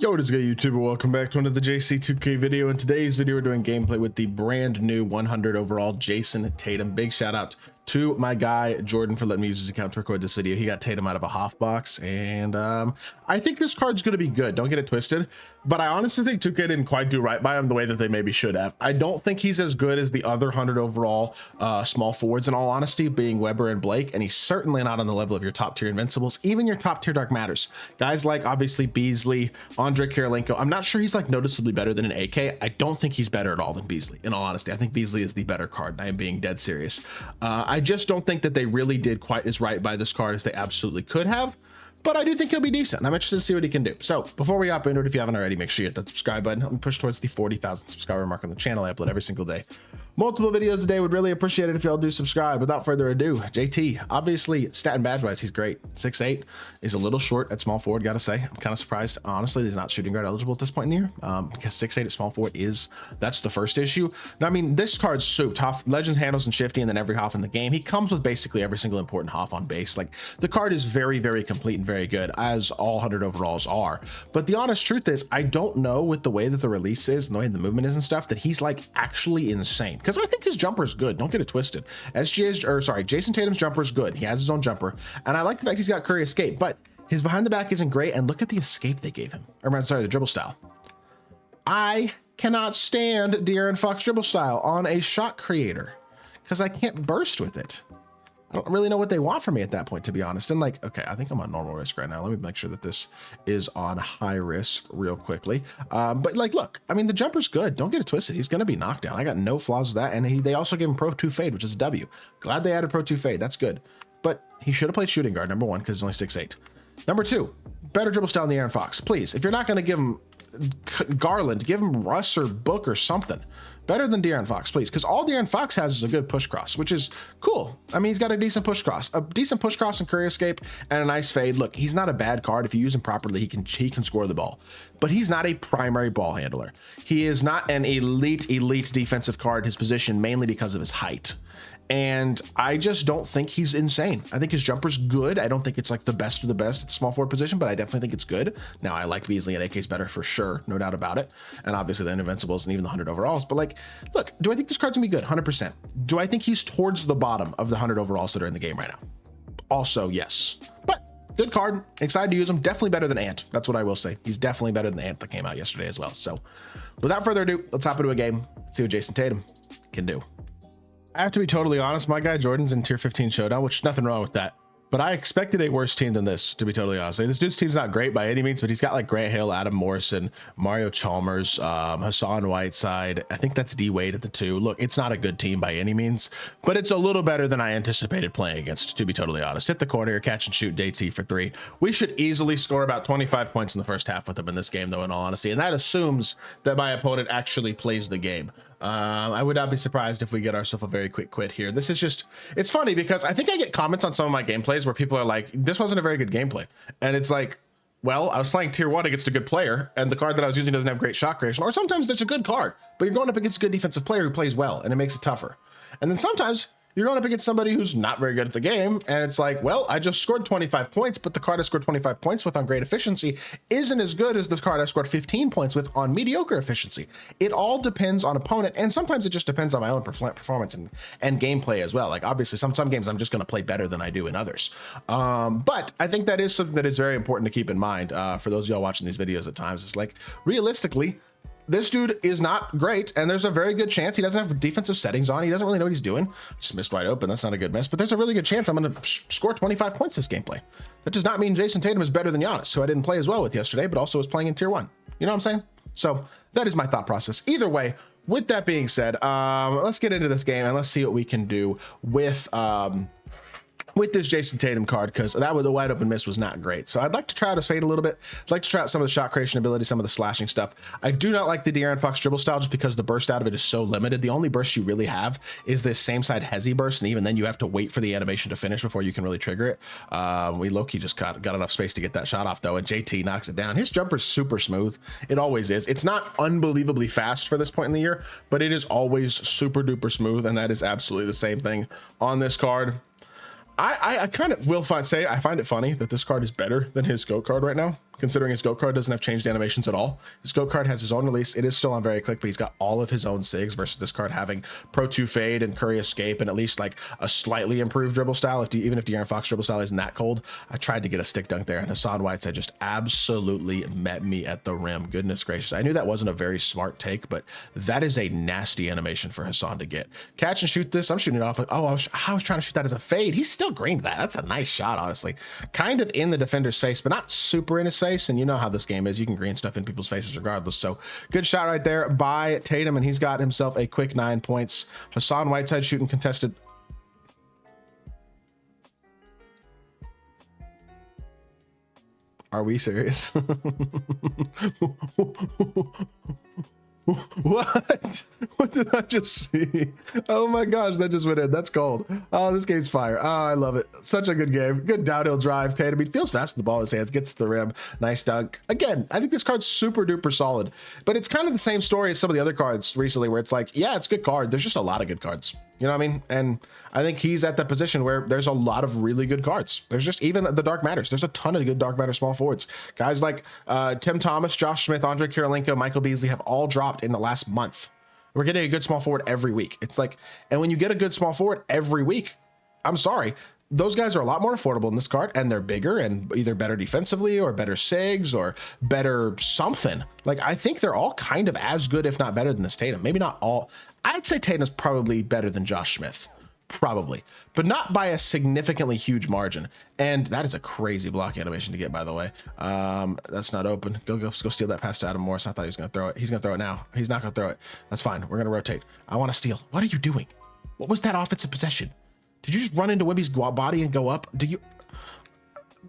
Yo, what is good, YouTuber? Welcome back to another JC2K video. In today's video, we're doing gameplay with the brand new 100 overall Jayson Tatum. Big shout out to my guy Jordan for letting me use his account to record this video. He got Tatum out of a half box, and I think this card's going to be good. Don't get it twisted, but I honestly think 2K didn't quite do right by him the way that they maybe should have. I don't think he's as good as the other 100 overall small forwards, in all honesty, being Weber and Blake, and he's certainly not on the level of your top tier Invincibles, even your top tier Dark Matters. Guys like obviously Beasley, Andre Kirilenko. I'm not sure he's like noticeably better than an AK. I don't think he's better at all than Beasley, in all honesty. I think Beasley is the better card, and I am being dead serious. I just don't think that they really did quite as right by this card as they absolutely could have, but I do think he'll be decent. I'm interested to see what he can do. So before we hop into it, if you haven't already, make sure you hit that subscribe button. Help me push towards the 40,000 subscriber mark on the channel. I upload every single day. Multiple videos a day. Would really appreciate it if y'all do subscribe. Without further ado, JT, obviously stat and badge wise, he's great. 6'8", is a little short at small forward, gotta say. I'm kind of surprised, honestly, he's not shooting guard eligible at this point in the year, because 6'8" at small forward that's the first issue. Now, I mean, this card's souped. Hoff, Legends, handles, and shifty, and then every Hoff in the game. He comes with basically every single important Hoff on base. Like, the card is very, very complete and very good, as all 100 overalls are. But the honest truth is, I don't know, with the way that the release is and the way the movement is and stuff, that he's like actually insane. Because I think his jumper is good. Don't get it twisted. Jayson Tatum's jumper is good. He has his own jumper, and I like the fact he's got Curry escape, but his behind the back isn't great. And look at the escape they gave him. Or sorry, the dribble style. I cannot stand De'Aaron Fox dribble style on a shot creator because I can't burst with it. I don't really know what they want from me at that point, to be honest. And like, okay, I think I'm on normal risk right now. Let me make sure that this is on high risk real quickly. But like, look, I mean, the jumper's good. Don't get it twisted. He's going to be knocked down. I got no flaws with that. And they also gave him Pro 2 fade, which is a W. Glad they added Pro 2 fade. That's good. But he should have played shooting guard, number one, because he's only 6'8". Number two, better dribble style than the Aaron Fox. Please, if you're not going to give him Garland, give him Russ or Book or something. Better than De'Aaron Fox, please, because all De'Aaron Fox has is a good push cross, which is cool. I mean, he's got a decent push cross and Curry escape and a nice fade. Look, he's not a bad card. If you use him properly, he can score the ball, but he's not a primary ball handler. He is not an elite defensive card, his position, mainly because of his height. And I just don't think he's insane. I think his jumper's good. I don't think it's like the best of the best at the small forward position, but I definitely think it's good. Now, I like Beasley and AK's better for sure, no doubt about it. And obviously the Invincibles and even the 100 overalls. But like, look, do I think this card's gonna be good? 100%. Do I think he's towards the bottom of the 100 overalls that are in the game right now? Also, yes. But good card. Excited to use him. Definitely better than Ant. That's what I will say. He's definitely better than the Ant that came out yesterday as well. So without further ado, let's hop into a game. See what Jayson Tatum can do. I have to be totally honest, my guy Jordan's in tier 15 showdown, which nothing wrong with that. But I expected a worse team than this, to be totally honest. This dude's team's not great by any means, but he's got like Grant Hill, Adam Morrison, Mario Chalmers, Hassan Whiteside. I think that's D Wade at the 2. Look, it's not a good team by any means, but it's a little better than I anticipated playing against, to be totally honest. Hit the corner, catch and shoot, JT for 3. We should easily score about 25 points in the first half with him in this game, though, in all honesty. And that assumes that my opponent actually plays the game. I would not be surprised if we get ourselves a very quick quit here. This is just, it's funny because I think I get comments on some of my gameplays where people are like, this wasn't a very good gameplay. And it's like, well, I was playing tier 1 against a good player, and the card that I was using doesn't have great shot creation. Or sometimes there's a good card, but you're going up against a good defensive player who plays well, and it makes it tougher. And then sometimes you're going up against somebody who's not very good at the game, and it's like, well, I just scored 25 points, but the card I scored 25 points with on great efficiency isn't as good as this card I scored 15 points with on mediocre efficiency. It all depends on opponent, and sometimes it just depends on my own performance and gameplay as well. Like, obviously, some games I'm just going to play better than I do in others. But I think that is something that is very important to keep in mind for those of y'all watching these videos at times. It's like, realistically, this dude is not great, and there's a very good chance he doesn't have defensive settings on. He doesn't really know what he's doing. Just missed wide open. That's not a good miss, but there's a really good chance I'm going to score 25 points this gameplay. That does not mean Jayson Tatum is better than Giannis, who I didn't play as well with yesterday, but also was playing in tier 1. You know what I'm saying? So that is my thought process. Either way, with that being said, let's get into this game and let's see what we can do with this Jayson Tatum card, because the wide open miss was not great. So I'd like to try out his fade a little bit. I'd like to try out some of the shot creation ability, some of the slashing stuff. I do not like the De'Aaron Fox dribble style just because the burst out of it is so limited. The only burst you really have is this same side hezzy burst, and even then you have to wait for the animation to finish before you can really trigger it. We low-key just got enough space to get that shot off though, and JT knocks it down. His jumper's super smooth. It always is. It's not unbelievably fast for this point in the year, but it is always super duper smooth, and that is absolutely the same thing on this card. I kind of will say I find it funny that this card is better than his GOAT card right now, considering his GOAT card doesn't have changed animations at all. His GOAT card has his own release. It is still on very quick, but he's got all of his own SIGs versus this card having Pro 2 Fade and Curry Escape and at least like a slightly improved dribble style. Even if De'Aaron Fox dribble style isn't that cold, I tried to get a stick dunk there, and Hassan Whiteside just absolutely met me at the rim. Goodness gracious. I knew that wasn't a very smart take, but that is a nasty animation for Hassan to get. Catch and shoot this. I'm shooting it off like, oh, I was trying to shoot that as a fade. He's still greened that. That's a nice shot, honestly. Kind of in the defender's face, but not super in his face. And you know how this game is. You can green stuff in people's faces regardless. So good shot right there by Tatum, and he's got himself a quick 9 points. Hassan Whiteside shooting contested. Are we serious? What did I just see? Oh my gosh, that just went in. That's cold. Oh, this game's fire. Oh, I love it. Such a good game. Good downhill drive. Tatum, he feels fast with the ball in his hands, gets to the rim. Nice dunk. Again, I think this card's super duper solid, but it's kind of the same story as some of the other cards recently where it's like, yeah, it's a good card. There's just a lot of good cards. You know what I mean? And I think he's at that position where there's a lot of really good cards. There's just even the Dark Matters. There's a ton of good Dark Matter small forwards. Guys like Tim Thomas, Josh Smith, Andre Kirilenko, Michael Beasley have all dropped in the last month. We're getting a good small forward every week. It's like, and when you get a good small forward every week, I'm sorry, those guys are a lot more affordable in this card, and they're bigger and either better defensively or better SIGs or better something. Like, I think they're all kind of as good, if not better than this Tatum. Maybe not all. I'd say Tatum's probably better than Josh Smith. Probably, but not by a significantly huge margin. And that is a crazy block animation to get, by the way. That's not open. Go steal that pass to Adam Morris. I thought he was going to throw it. He's going to throw it now. He's not going to throw it. That's fine. We're going to rotate. I want to steal. What are you doing? What was that offensive possession? Did you just run into Wimby's body and go up? Do you?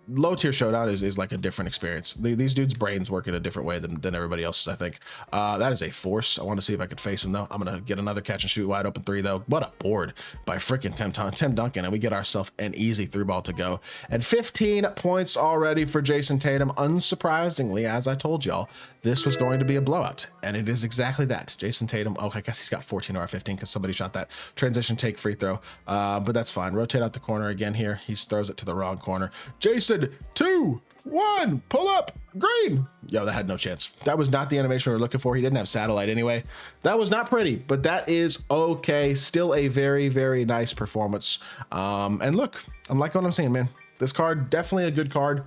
Low tier showdown is like a different experience. These dudes' brains work in a different way than everybody else's, I think. That is a force. I want to see if I could face him though. I'm gonna get another catch and shoot wide open three though. What a board by freaking Tim Duncan, and we get ourselves an easy through ball to go. And 15 points already for Jayson Tatum. Unsurprisingly, as I told y'all, this was going to be a blowout, and it is exactly that. Jayson Tatum. Oh, I guess he's got 14 or 15 because somebody shot that transition take free throw. But that's fine. Rotate out the corner again here. He throws it to the wrong corner. Jayson, 2, 1, pull up, green. Yo, that had no chance. That was not the animation we were looking for. He didn't have satellite anyway. That was not pretty, but that is okay. Still a very, very nice performance. And look, I'm liking what I'm seeing, man. This card, definitely a good card.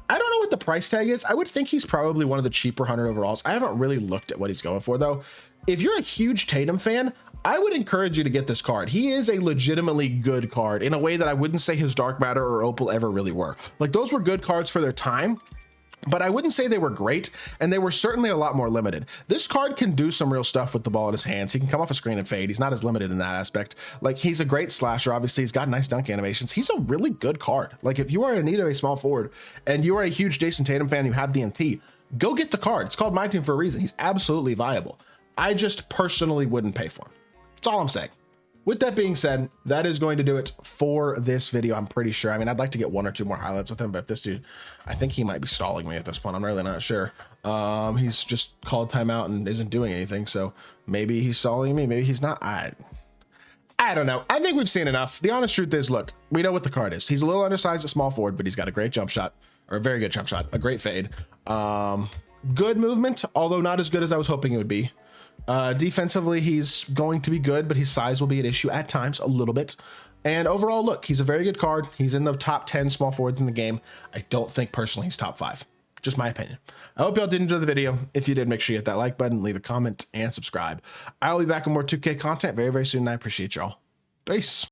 I don't know what the price tag is. I would think he's probably one of the cheaper 100 overalls. I haven't really looked at what he's going for though. If you're a huge Tatum fan, I would encourage you to get this card. He is a legitimately good card in a way that I wouldn't say his Dark Matter or Opal ever really were. Like, those were good cards for their time, but I wouldn't say they were great, and they were certainly a lot more limited. This card can do some real stuff with the ball in his hands. He can come off a screen and fade. He's not as limited in that aspect. Like, he's a great slasher. Obviously, he's got nice dunk animations. He's a really good card. Like, if you are in need of a small forward and you are a huge Jayson Tatum fan, you have the MT, go get the card. It's called MyTEAM for a reason. He's absolutely viable. I just personally wouldn't pay for him. That's all I'm saying. With that being said, that is going to do it for this video. I'm pretty sure. I mean, I'd like to get 1 or 2 more highlights with him, but if this dude, I think he might be stalling me at this point. I'm really not sure. He's just called timeout and isn't doing anything. So maybe he's stalling me. Maybe he's not. I don't know. I think we've seen enough. The honest truth is, look, we know what the card is. He's a little undersized at small forward, but he's got a great jump shot, or a very good jump shot, a great fade. Good movement, although not as good as I was hoping it would be. Defensively, he's going to be good, but his size will be an issue at times, a little bit. And overall, look, he's a very good card. He's in the top 10 small forwards in the game. I don't think personally he's top 5. Just my opinion. I hope y'all did enjoy the video. If you did, make sure you hit that like button, leave a comment, and subscribe. I'll be back with more 2K content very, very soon, and I appreciate y'all. Peace.